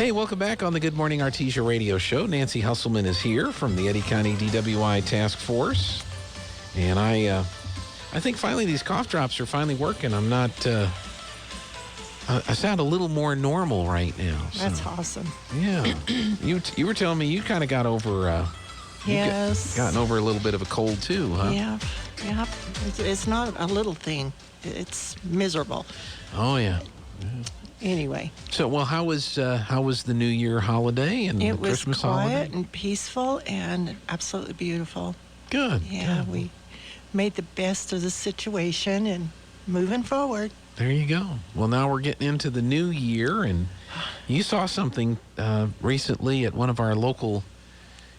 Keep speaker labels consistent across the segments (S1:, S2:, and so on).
S1: Hey, welcome back on the Good Morning Artesia radio show. Nancy Husselman is here from the Eddy County DWI Task Force. And I think finally these cough drops are finally working. I'm not, I sound a little more normal right now. So.
S2: That's awesome.
S1: Yeah. You were telling me you kind of got over,
S2: yes.
S1: Gotten over a little bit of a cold too, huh?
S2: Yeah. It's not a little thing. It's miserable.
S1: Oh, yeah.
S2: Anyway.
S1: So, well, how was the New Year holiday and the Christmas holiday?
S2: It was quiet and peaceful and absolutely beautiful.
S1: Good.
S2: Yeah,
S1: good.
S2: we made the best of the situation and moving forward.
S1: There you go. Well, now we're getting into the new year, and you saw something recently at one of our local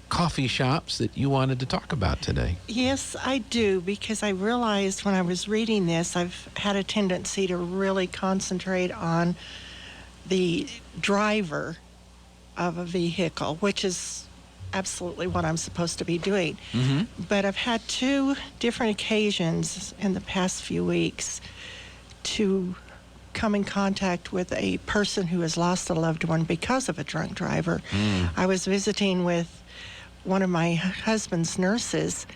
S1: coffee shops that you wanted to talk about today.
S2: Yes, I do, because I realized when I was reading this, I've had a tendency to really concentrate on the driver of a vehicle, which is absolutely what I'm supposed to be doing.
S1: Mm-hmm.
S2: But I've had two different occasions in the past few weeks to come in contact with a person who has lost a loved one because of a drunk driver. I was visiting with one of my husband's nurses,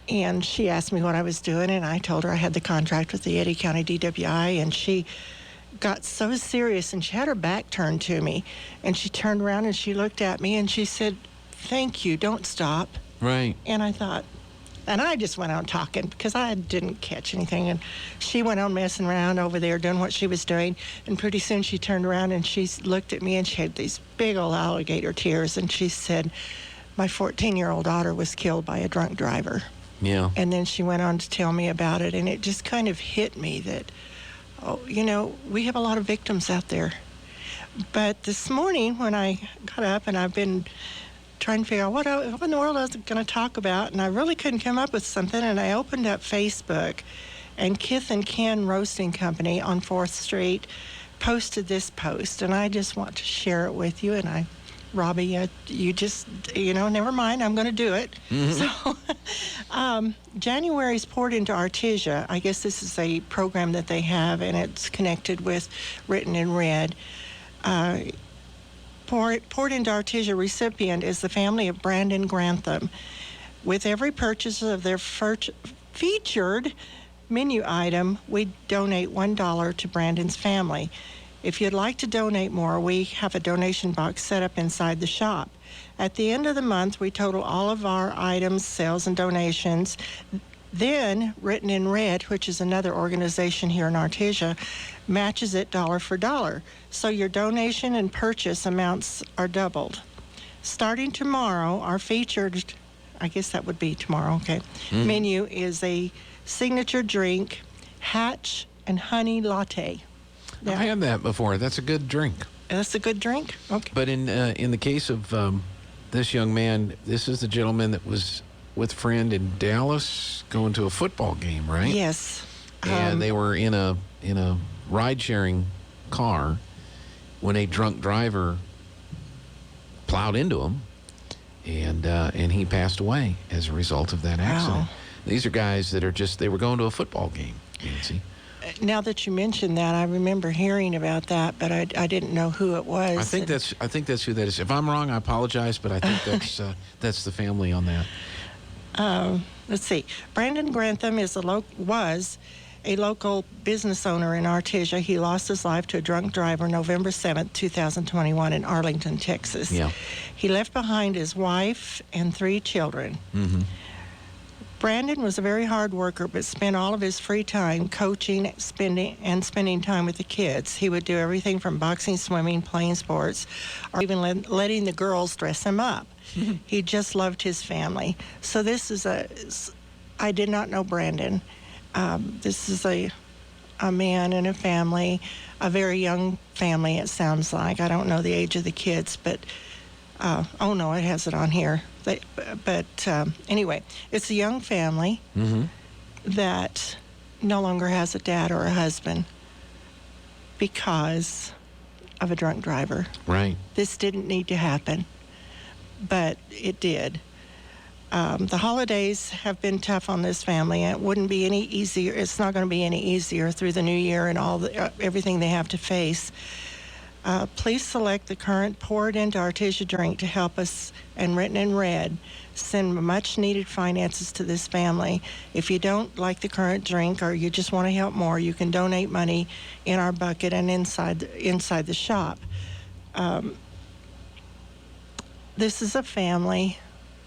S2: and she asked me what I was doing, and I told her I had the contract with the Eddy County DWI, and she got so serious, and she had her back turned to me, and she turned around and she looked at me and she said, "Thank you, don't stop."
S1: Right.
S2: And I thought, and I just went on talking because I didn't catch anything, and she went on messing around over there doing what she was doing, and pretty soon she turned around and she looked at me and she had these big old alligator tears, and she said, "My 14-year-old daughter was killed by a drunk driver."
S1: Yeah.
S2: And then she went on to tell me about it, and it just kind of hit me that, we have a lot of victims out there. But this morning when I got up, and I've been trying to figure out what in the world I was going to talk about, and I really couldn't come up with something, and I opened up Facebook, and Kith and Ken Roasting Company on 4th Street posted this post, and I just want to share it with you, and Robbie, you just, never mind, I'm going to do it.
S1: Mm-hmm.
S2: So, January's Poured into Artesia. I guess this is a program that they have, and it's connected with Written in Red. Poured into Artesia recipient is the family of Brandon Grantham. With every purchase of their featured menu item, we donate $1 to Brandon's family. If you'd like to donate more, we have a donation box set up inside the shop. At the end of the month, we total all of our items, sales, and donations. Then, Written in Red, which is another organization here in Artesia, matches it dollar for dollar. So your donation and purchase amounts are doubled. Starting tomorrow, our featured, I guess that would be tomorrow, okay, menu is a signature drink, Hatch and Honey Latte.
S1: I've had that before. That's a good drink.
S2: That's a good drink? Okay.
S1: But in the case of this young man, this is the gentleman that was with a friend in Dallas going to a football game, right?
S2: Yes.
S1: And they were in a ride-sharing car when a drunk driver plowed into him, and he passed away as a result of that accident.
S2: Wow.
S1: These are guys that are they were going to a football game, Nancy.
S2: Now that you mentioned that, I remember hearing about that, but I didn't know who it was.
S1: I think that's who that is. If I'm wrong, I apologize, but I think that's the family on that.
S2: Let's see. Brandon Grantham was a local business owner in Artesia. He lost his life to a drunk driver November 7th, 2021 in Arlington, Texas.
S1: Yeah.
S2: He left behind his wife and 3 children.
S1: Mm-hmm.
S2: Brandon was a very hard worker, but spent all of his free time coaching, spending time with the kids. He would do everything from boxing, swimming, playing sports, or even letting the girls dress him up. He just loved his family. So I did not know Brandon. This is a man and a family, a very young family, it sounds like. I don't know the age of the kids, but, oh no, it has it on here. Anyway, it's a young family that no longer has a dad or a husband because of a drunk driver.
S1: Right.
S2: This didn't need to happen, but it did. The holidays have been tough on this family, and it wouldn't be any easier. It's not going to be any easier through the new year and everything they have to face. Please select the current Pour It Into Artesia drink to help us, and written in red. Send much needed finances to this family. If you don't like the current drink or you just want to help more, you can donate money in our bucket and inside the shop. This is a family.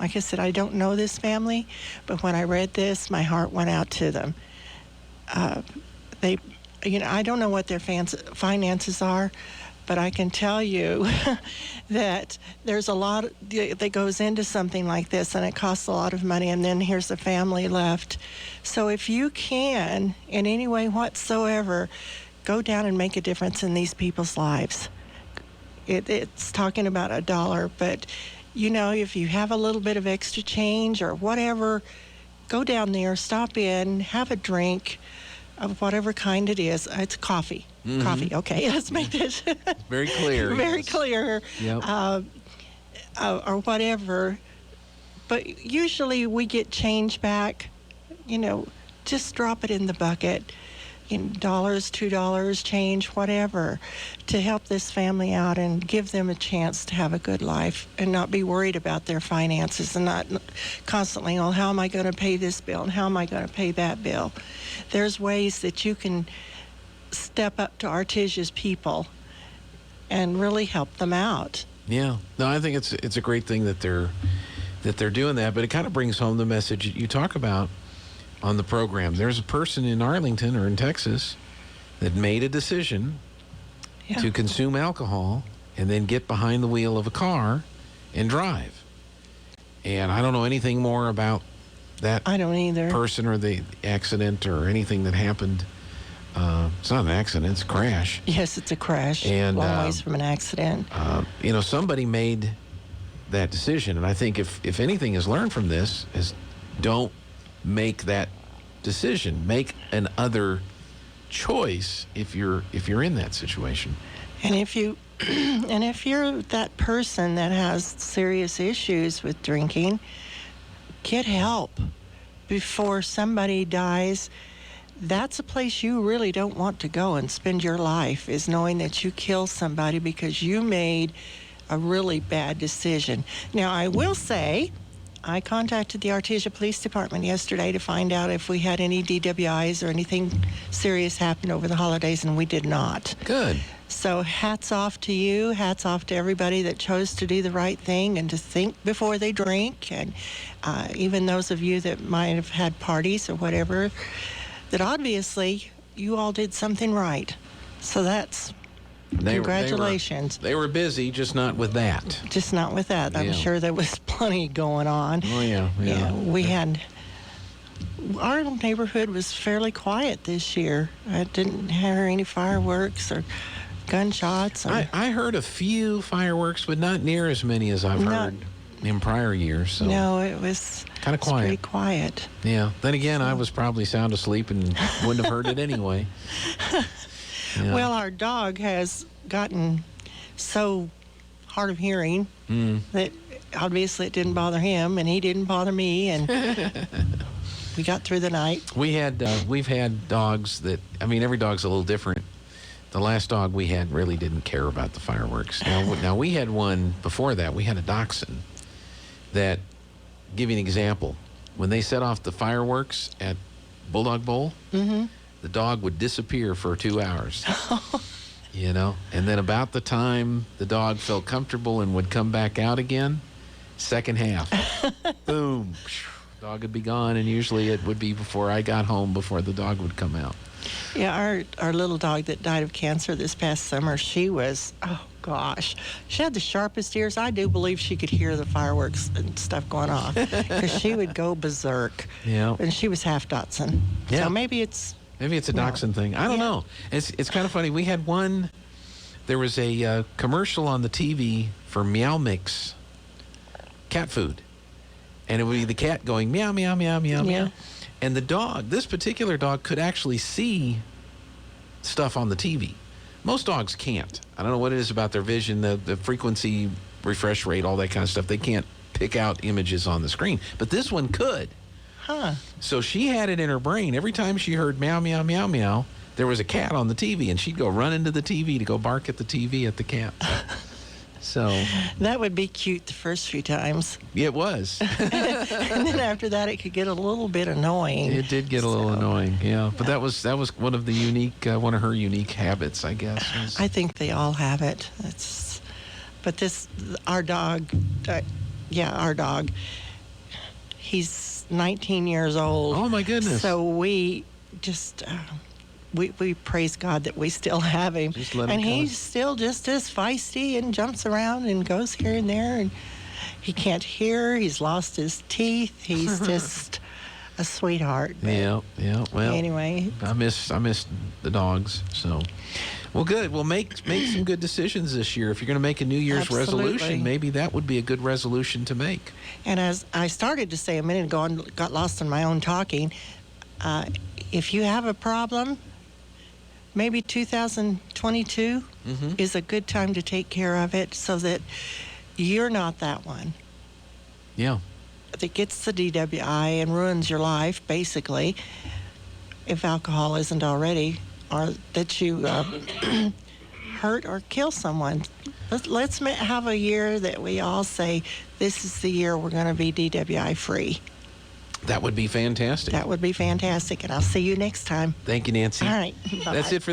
S2: Like I said, I don't know this family, but when I read this, my heart went out to them. I don't know what their finances are, but I can tell you that there's a lot that goes into something like this, and it costs a lot of money, and then here's a family left. So if you can, in any way whatsoever, go down and make a difference in these people's lives. It's talking about $1, but if you have a little bit of extra change or whatever, go down there, stop in, have a drink of whatever kind it is. It's coffee.
S1: Mm-hmm.
S2: Coffee. Okay, let's make this
S1: very clear.
S2: Very
S1: yes.
S2: clear.
S1: Yep.
S2: Or whatever. But usually we get change back. Just drop it in the bucket. Dollars, $2, change, whatever, to help this family out and give them a chance to have a good life and not be worried about their finances and not constantly, how am I going to pay this bill and how am I going to pay that bill? There's ways that you can step up to Artesia's people and really help them out.
S1: Yeah. No, I think it's a great thing that they're doing that, but it kind of brings home the message you talk about on the program. There's a person in Arlington or in Texas that made a decision to consume alcohol and then get behind the wheel of a car and drive. And I don't know anything more about that
S2: I don't either.
S1: person or the accident or anything that happened. It's not an accident, it's a crash.
S2: Yes, it's a crash.
S1: And
S2: long ways from an accident.
S1: Somebody made that decision, and I think if anything is learned from this is don't make that decision. Make an other choice if you're in that situation.
S2: And if you're that person that has serious issues with drinking, get help before somebody dies. That's a place you really don't want to go and spend your life, is knowing that you killed somebody because you made a really bad decision. Now, I will say, I contacted the Artesia Police Department yesterday to find out if we had any DWIs or anything serious happen over the holidays, and we did not.
S1: Good.
S2: So hats off to you. Hats off to everybody that chose to do the right thing and to think before they drink. And even those of you that might have had parties or whatever, that obviously you all did something right. So that's... Congratulations.
S1: They were busy, just not with that.
S2: Just not with that. I'm sure there was plenty going on.
S1: Oh, yeah.
S2: We had... Our neighborhood was fairly quiet this year. I didn't hear any fireworks or gunshots.
S1: I heard a few fireworks, but not near as many as I've heard in prior years. So
S2: no, it was
S1: kind of quiet.
S2: Pretty quiet.
S1: Yeah. Then again, I was probably sound asleep and wouldn't have heard it anyway. Yeah.
S2: Well, our dog has gotten so hard of hearing that obviously it didn't bother him, and he didn't bother me, and we got through the night.
S1: We've had dogs that, every dog's a little different. The last dog we had really didn't care about the fireworks. Now we had one before that. We had a dachshund that, give you an example, when they set off the fireworks at Bulldog Bowl, the dog would disappear for 2 hours. And then about the time the dog felt comfortable and would come back out again, second half, boom, dog would be gone, and usually it would be before I got home before the dog would come out.
S2: Yeah, our little dog that died of cancer this past summer, she was, oh gosh, she had the sharpest ears. I do believe she could hear the fireworks and stuff going off, because she would go berserk.
S1: Yeah.
S2: And she was half Dotson.
S1: Yeah.
S2: So maybe it's
S1: a dachshund thing. I don't know. It's kind of funny. We had one. There was a commercial on the TV for Meow Mix cat food, and it would be the cat going meow meow meow meow meow, and the dog. This particular dog could actually see stuff on the TV. Most dogs can't. I don't know what it is about their vision, the frequency, refresh rate, all that kind of stuff. They can't pick out images on the screen, but this one could.
S2: Huh.
S1: So she had it in her brain. Every time she heard meow, meow, meow, meow, there was a cat on the TV, and she'd go run into the TV to go bark at the TV at the cat. So
S2: that would be cute the first few times.
S1: it was.
S2: And then after that, it could get a little bit annoying.
S1: It did get a little annoying, yeah. But that was one of the one of her unique habits, I guess.
S2: I think they all have it. But our dog, our dog, he's 19 years old.
S1: Oh my goodness!
S2: So we just. We praise God that we still have him.
S1: Just let him
S2: and
S1: go.
S2: He's still just as feisty and jumps around and goes here and there. And he can't hear. He's lost his teeth. He's just a sweetheart.
S1: Yeah. Well,
S2: anyway,
S1: I miss the dogs. So, well, good. Well, make some good decisions this year. If you're going to make a New Year's
S2: Absolutely.
S1: resolution, maybe that would be a good resolution to make.
S2: And as I started to say a minute ago and got lost in my own talking, if you have a problem, maybe 2022 is a good time to take care of it so that you're not that one
S1: Yeah.
S2: that gets the DWI and ruins your life, basically, if alcohol isn't already, or that you hurt or kill someone. Let's have a year that we all say, this is the year we're going to be DWI free.
S1: That would be fantastic.
S2: That would be fantastic, and I'll see you next time.
S1: Thank you, Nancy.
S2: All right. Bye-bye.
S1: That's it for